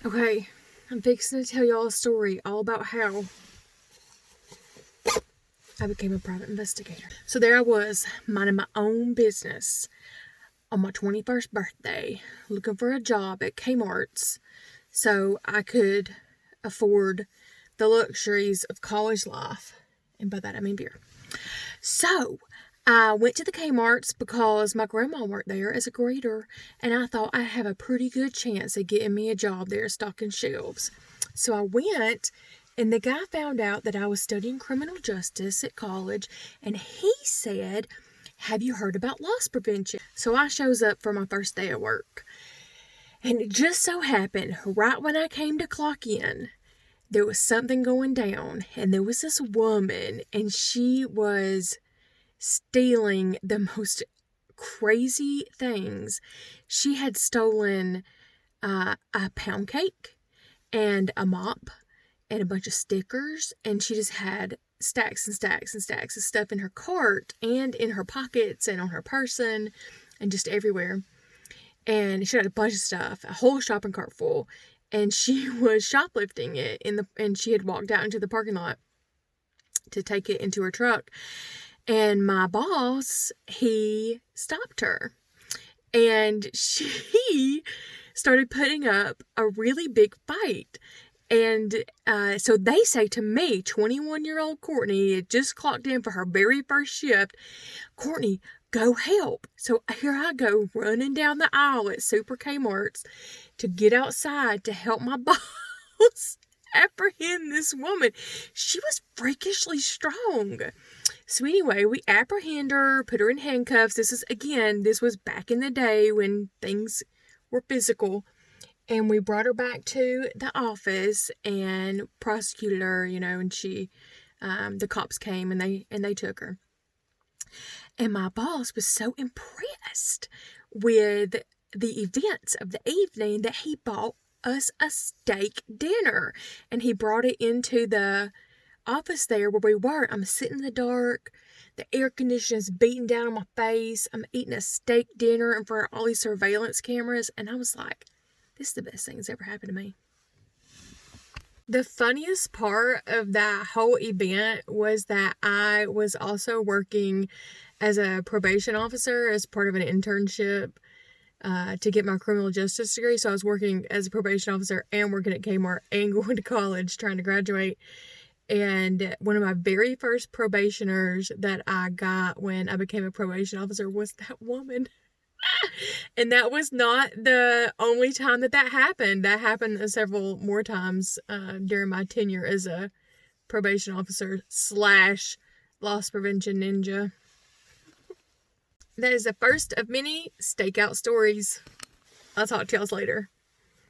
Okay, I'm fixing to tell y'all a story all about how I became a private investigator. So there I was, minding my own business on my 21st birthday, looking for a job at Kmart's so I could afford the luxuries of college life. And by that I mean beer. So I went to the Kmart's because my grandma worked there as a greeter, and I thought I'd have a pretty good chance of getting me a job there stocking shelves. So I went, and the guy found out that I was studying criminal justice at college, and he said, "Have you heard about loss prevention?" So I shows up for my first day of work. And it just so happened, right when I came to clock in, there was something going down, and there was this woman, and she was stealing the most crazy things. She had stolen a pound cake and a mop and a bunch of stickers, and she just had stacks and stacks and stacks of stuff in her cart and in her pockets and on her person and just everywhere. And she had a bunch of stuff, a whole shopping cart full, and she was shoplifting it and she had walked out into the parking lot to take it into her truck. And my boss, he stopped her, and she started putting up a really big fight. And so they say to me, 21-year-old Courtney had just clocked in for her very first shift, "Courtney, go help." So here I go running down the aisle at Super Kmart's to get outside to help my boss apprehend this woman. She was freakishly strong. So anyway, we apprehend her, put her in handcuffs. This was back in the day when things were physical. And we brought her back to the office and prosecuted her, and she, the cops came and they took her. And my boss was so impressed with the events of the evening that he bought us a steak dinner. And he brought it into the office there where we were. I'm sitting in the dark. The air conditioning's beating down on my face. I'm eating a steak dinner in front of all these surveillance cameras. And I was like, this is the best thing that's ever happened to me. The funniest part of that whole event was that I was also working as a probation officer as part of an internship to get my criminal justice degree. So I was working as a probation officer and working at Kmart and going to college trying to graduate. And one of my very first probationers that I got when I became a probation officer was that woman. And that was not the only time that happened. That happened several more times during my tenure as a probation officer / loss prevention ninja. That is the first of many Stakeout stories. I'll talk to y'all later.